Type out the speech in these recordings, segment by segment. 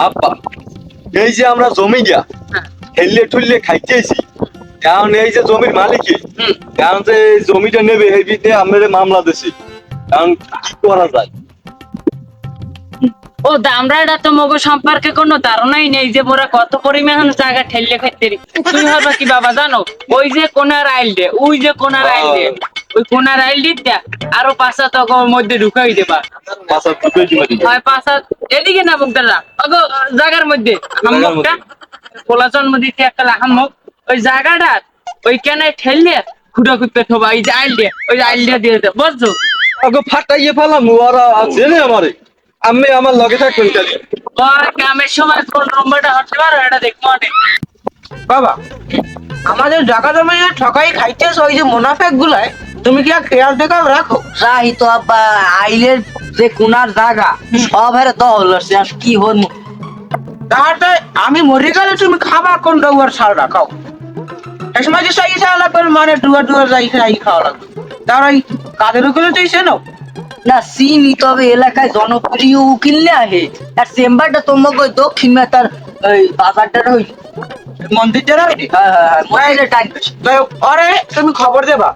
আব্বা এই যে আমরা জমি গিয়া ঠেললে ঠুললে খাইতেছি, কারণ এই যে জমির মালিকই কারণ যে এই জমিটা নেবে এই বিধে আমাদের মামলা দিছি, কারণ কি করা যায়? ও দামড়াটা তো মগো সম্পর্কে কোনো ধারণাই নেই যে মোরা কত পরিমাণ জায়গা ঠেললে খাইতে রি। তুমি ভাববা কি বাবা জানো, ওই যে কোনার আইল দে, ওই যে কোনার আইল দে, ওই কোনার আইল দিতে আরো পাঁচা তখন মধ্যে ঢুকাই দেবা। পাঁচা টুকুই দিবা দিবা। হয় পাঁচা এদিকে না বকদারা অগো জায়গার মধ্যে হাম্মকটা পোলা জন্ম দিতে একটা হাম্মক, ওই জায়গাটা ওইখানে ঠেললে খুঁড়া খুঁড়তে থবা, এই যে আইল দে, ওই আইল দিয়ে দে বুঝছো। আগে ফাটাইয়ে ফেলাম ওরা জেনে আমারে, আমি আমার লগে থাকবেন কেন? আর কামের সময় কোন নম্বরটা হতে পারো এটা দেখবো অনেক। বাবা আমাদের জায়গা জমি যে ঠকাই খাইতেছ ওই যে মুনাফেক গুলাই, তুমি কি আর খেয়াল টেকাল রাখো? রাহি তো আব্বা আইলের যে কোনার জায়গা সব হেরে দখল হচ্ছে, আর কি হন তাহলে আমি মরে গেলে তুমি খাবা কোন ডুয়ার ছাল রাখাও? এই সময় যে সাই খাওয়া লাগবে মানে ডুয়ার যাই খাই খাওয়া লাগবে, তার ওই কাদের উকিল চাইছে না? না চিনি, তবে এলাকায় জনপ্রিয় উকিল না হে, আর চেম্বারটা তোমাকে ওই দক্ষিণ মেতার ওই বাজারটার ওই মন্দিরটা রাখি। মন্দিরের টাইম যাই হোক, পরে তুমি খবর দেবা,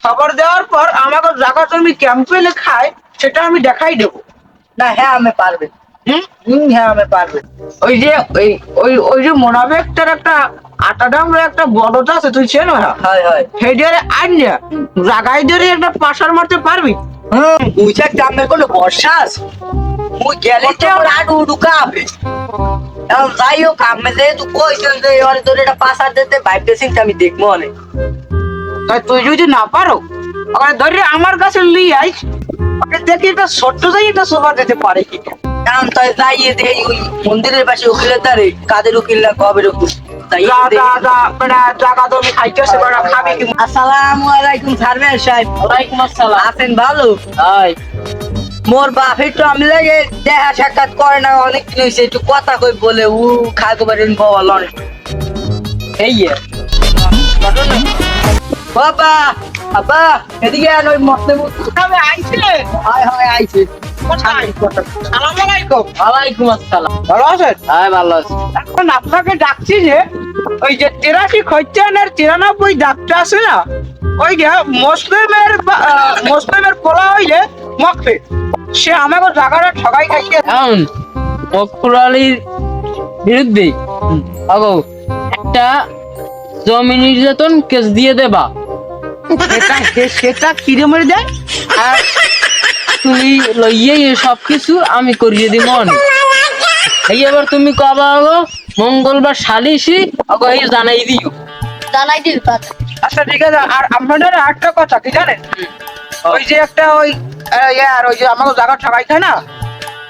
খবর দেওয়ার পর আমাকে জায়গা তুমি ক্যাম্পে খায় সেটা আমি দেখাই দেবো। না। হ্যাঁ আমি পারবে। হ্যাঁ আমি পারবে। ওই যে ওই ওই ওই যে মোনাবেকটার একটা আটা ডামরা একটা বড়টা আছে, তুই চেনো? হ্যাঁ হয় হয়। হেডিয়ারে আইনা জাগাই ধরে একটা পাশার মারতে পারবি? বুঝা গ্রামের কোনো বর্ষা আছে, মুই গেলে তো আমার আডু উডুকা হবে। এখন যাই হোক, আমি যেহেতু কইছেন যে ওরে তোর এটা পাসার দিতে ভাইতেছি, আমি দেখবো অনেক। তাই তুই যদি না পারো ওখানে ধরে আমার কাছে লিয়ে আইস, ওকে দেখি একটা ছোট্ট যাই একটা সোফা দিতে পারে কি। কারণ তাই যাইয়ে দেই ওই মন্দিরের পাশে উকিলের দ্বারে, কাদের উকিল না কবের উকিল। জায়গা তুমি খাইতেছে বেড়া, খাবি কি? আসসালামু আলাইকুম সার্ভেয়ার সাহেব। ওয়ালাইকুম আসসালাম। আছেন ভালো? হাই মোর বাপ একটু আমি লাগে দেখা সাক্ষাৎ করে না অনেক দিন হয়েছে, একটু কথা কই বলে উ খাইতে পারেন বাবা লন। এই বাবা বাবা এদিকে আন, ওই মতলে আমি আইছি। হয় হয় আইছে। আসসালামু আলাইকুম। ওয়ালাইকুম আসসালাম। ভালো আছেন? হাই ভালো আছি। এখন আপনাকে ডাকছি যে ওই যে 83 খৈচানের 93 ডাক্তার আছে না, ওই যে মুসলিমের পোলা হইলে মকফে, সে আমাকে জায়গাটা ঠকাই খাইতে। এখন মকফুরালির বিরুদ্ধে আগো একটা জমি নির্যাতন কেস দিয়ে দেবা, সেটা কিরমের দেয়? আর তুমি লইয়ে সবকিছু আমি করিয়ে দিব অনেক। এই এবার তুমি কবা আগো মঙ্গলবার সালিশি আগো এই জানাই দিও। জানাই দিবি কথা। আচ্ছা ঠিক আছে। আর আপনাদের আরেকটা কথা কি জানেন, ওই যে একটা ওই আর ওই যে আমাকে জায়গা ঠকাই খায় না,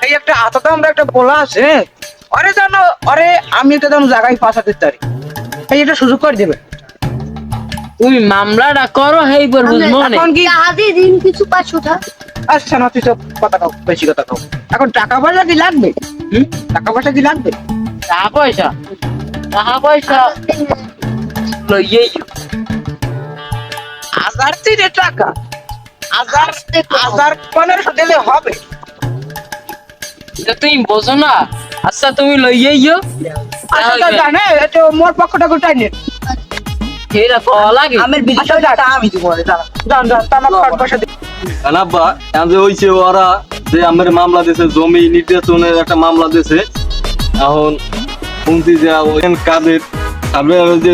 এই একটা আতাতে আমরা একটা বলা আছে, আরে জানো আরে আমি একটা দাম জায়গায় পাঠাতে পারি, এই এটা সুযোগ করে দেবে। তুমি মামলাটা করো হেই পর বুঝবো না। এখন কি? কাজে দিন কিছু 500 টাকা। আচ্ছা না, তুই তো কথা কাও, বেশি কথা কাও। এখন টাকা পয়সা কি লাগবে? টাকা পয়সা কি লাগবে? টাকা পয়সা লইয়ে 1003 টাকা, 1500 দিলে হবে। তুমি বোঝো না। আচ্ছা তুমি লইয়ে আচ্ছা তো জানে এটা মোর পক্ষটা গোটাই নেন। হেরা কওয়া লাগে। আমার বিষয়টা আমি দিব না, দাঁড়া। জান তামাক কাট পয়সা দিই। আব্বা এখন যে হইছে ওরা যে আমার মামলা দিয়েছে, জমি নির্যাতনের একটা মামলা দিয়েছে। এখন শুনছি যে ওখান কাদের যে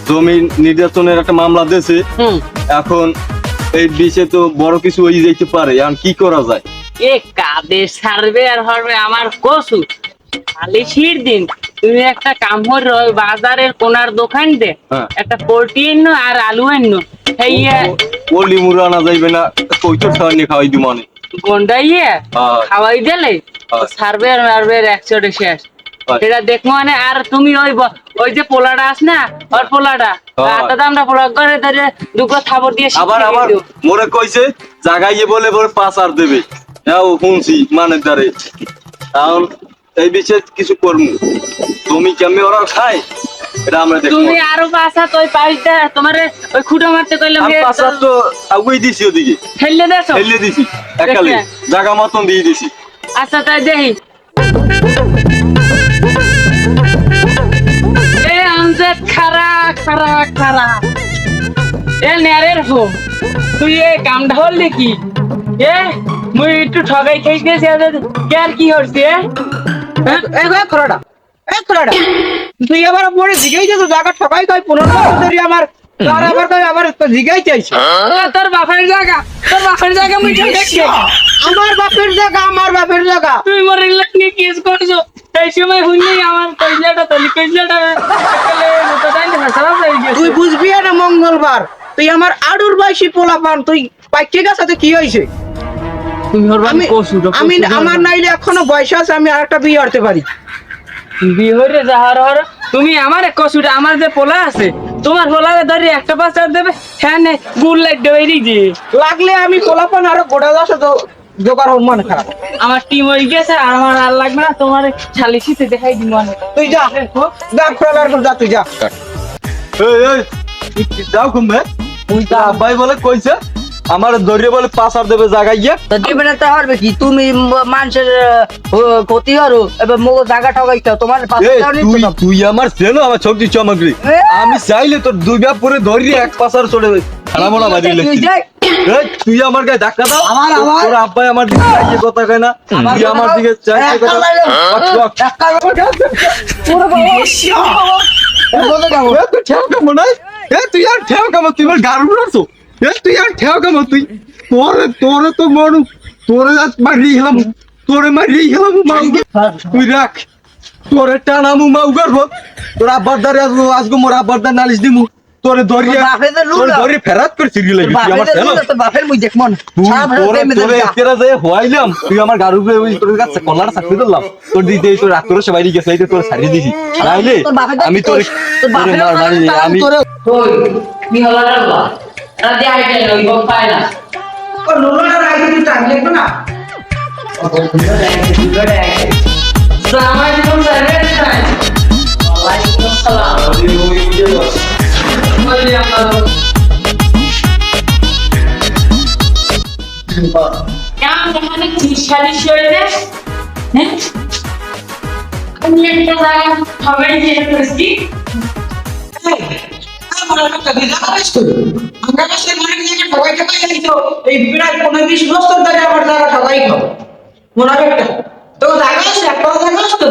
জমি নির্যাতনের একটা মামলা দিয়েছে, এখন এই বিষয়ে তো বড় কিছু হয়ে যেতে পারে, এখন কি করা যায়? এ কাদের সার্ভে আর হবে আমার কসু সালিশির দিন তুমি একটা কাম করো, ওই বাজারের কোনার দোকান দে একটা পোল্ট্রি এন্ন আর আলু এন্ন, এই ওলি মুড়া আনা যাইবে না, কইতো খাওয়ানি খাওয়াই দিব মানে গন্ডাইয়ে খাওয়াই দিলে সার্ভে আর মারবের একশোটে শেষ। এটা দেখবো মানে। আর তুমি ওই যে পোলাটা আস না, ওর পোলাটা আটা দামটা পোলা করে ধরে দুটো থাবর দিয়ে আবার মোরে কইছে জাগাইয়ে বলে বলে 5 আর দেবে, শুনছি মানে দারে। এখন এই বিষয়ে কিছু করবো, তুমি কেমনি ওরা খায় এটা আমরা দেখবো। তুমি আরো পাঁচা তো ওই পাইটা তোমারে ওই খুঁটো মারতে কইলাম, আমি 5 আর তো আগুই দিছি, ওদিকে ঠেললে দেছো ঠেলে দিছি, একালে জায়গা মতন দিয়ে দিছি। আচ্ছা তাই দেখি। খারা খারা খারা এ নেরের ফো তুই এ কামটা হল কি এ মুই একটু ঠগাই খাইতেছি আর কি হচ্ছে খোলাটা তুই আবার পরে জিগাই যে জায়গা ঠকাই কই 15 বছর ধরে আমার আর আবার কই আবার জিগাই চাইছে তোর বাপের জায়গা মুই দেখছি আমার বাপের জায়গা তুই মোর লাগনি কেস করছো এই সময় হুইনি আমার কইলাটা তো তাই না সারা হয়ে গেছে তুই বুঝবি না মঙ্গলবার তুই আমার আড়ুর বয়সী পোলা পান তুই পাইকে গেছে কি হইছে তুমি ওর আমি আমি আমার নাইলে এখনো বয়স আছে আমি আরেকটা বিয়ে করতে পারি বিয়ে হইরে যাহার হর তুমি আমার কসুটা আমার যে পোলা আছে তোমার পোলাকে ধরে একটা বাচ্চা দেবে হ্যাঁ নে গুল লাইট দেবে যে লাগলে আমি পোলা পান আরো গোটা দশ জোগাড় হন মনে খারাপ আমার টিম হয়ে গেছে আর আমার আর লাগবে না তোমার শালিশিতে দেখাই দিব মানে তুই যা খোলার যা তুই যা এই যাও কমবে আব্বাই বলে কইছে আমার দরিয়ে বলে পাসার দেবে জায়গা গিয়ে তো দিবে না তা পারবে কি তুমি মানুষের ক্ষতি করো এবার মোগো জায়গা ঠকাই খাও তোমার পাশে তুই আমার চেনো আমার শক্তি সামগ্রী আমি চাইলে তোর দুই ব্যাপ করে ধরিয়ে এক পাসার চলে খারাপনা বাজিয়ে তুই আমার গায়ে ধাক্কা দাও তোর আব্বাই আমার দিকে চাইছে কথা কয় না তুই আমার দিকে চাইছে কথা তুই ঠেও কেমন তুই আর ঠেও কেমন তুই আমার গাড়ি উড়াছো তুই আর ঠেও কেমন তুই তোরে তো মরু তোরে মারিয়ে গেলাম তুই রাখ তোরে টানামু মাউগার হোক তোর আব্বার দ্বারে আজকে মোর আব্বার দ্বার নালিশ দিমু তোরে ধরিয়ে ফেরাত করে চিড়ি লাগি তুই আমার চেনো বাপের মুই দেখমু না তোরে একেরা যে হইলাম তুই আমার গাড়ি উপরে ওই তোর কাছে কলার চাকরি দিলাম তোর দিতে তোর রাত্রে সবাই গেছে এইটা তোর ছাড়িয়ে দিছি নাইলে আমি তোরে মারি আমি কই কি হলো রে বাবা রাতে আইতে ওই বক পায় না ও লোলাটা রাইতে তুই টাইম লাগবে না সালাম আলাইকুম স্যার ওয়ালাইকুম আসসালাম বলি আপনারা কেমন এখানে কি শালিশ হইছে হ্যাঁ আমি একটা জায়গা সবাই যেতে পারছি এই প্রায় 15-20 বছর ধরে আমার জায়গা ঠকাই খাও মনে একটা তো জায়গা আছে একটা জায়গা আছে তো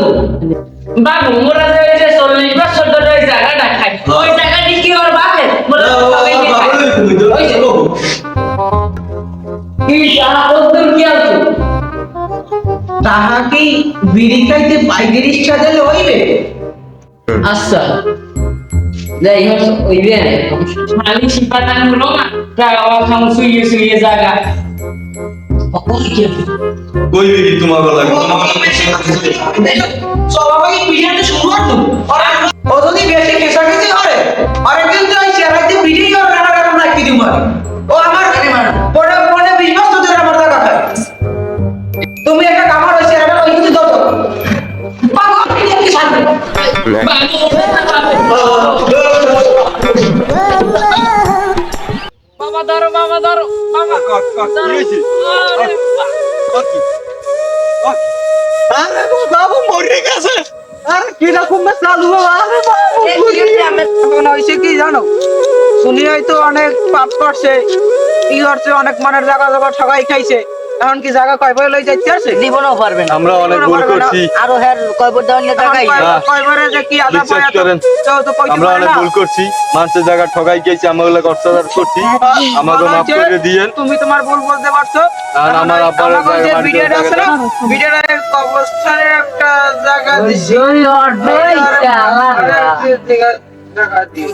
বাবু মোরা যে 40 বছর ধরে ওই জায়গাটা খাই ওই জায়গাটি কি ওর বাপের মোরা সবাই কি জানা বলতে কি আছে তাহা কি বিড়ি খাইতে বাইকের ইচ্ছা দিলে হইবে আচ্ছা যাই হোক ওই যে শালি শিপাতান গুলো না জায়গা খাম শুয়ে জায়গা কই দিবি তোমার গলা সবাই বিড়িতে শুরু করতো ও যদি বেশি কেসাকেসি করে আরেকদিন তো এই চেরাইতে বিড়ি আর রানা রানা রাখি দিও মার ও আমার পড়ে 20 বছর ধরে আমার জায়গা খায় তুমি একটা কামার হইছে এটা ওই কিছু দাও বাবা কি শান্তি বাবা ধরো বাবা বাবু মরে গেছে আরে কি রকম চালু আরে বাবা হইছে কি জানো শুনি হয়তো অনেক পাপ করছে কি করছে অনেক মনের জায়গা ঠগাই খাইছে এখন কি জায়গা কয় বই লই যাইতে আছে জীবনও পারবে না আমরা অনেক ভুল করছি আরো হ্যার কয়বার দেওয়ার নিয়ে টাকাই কয়বারে যে কি আদা বিশ্বাস পায়া করেন, তো কইতে আমরা পারে অনেক না ভুল করছি মানুষের জায়গা ঠগাই গেছি আমাগুলো অত্যাচার করছি আমাকে মাফ করে দিয়েন তুমি তোমার ভুল বলতে পারছো আর আমার আব্বার আমাকে যে জায়গা ভিডিওটা আছে না ভিডিওটার অবস্থানে একটা জায়গা দিছি জায়গা দিই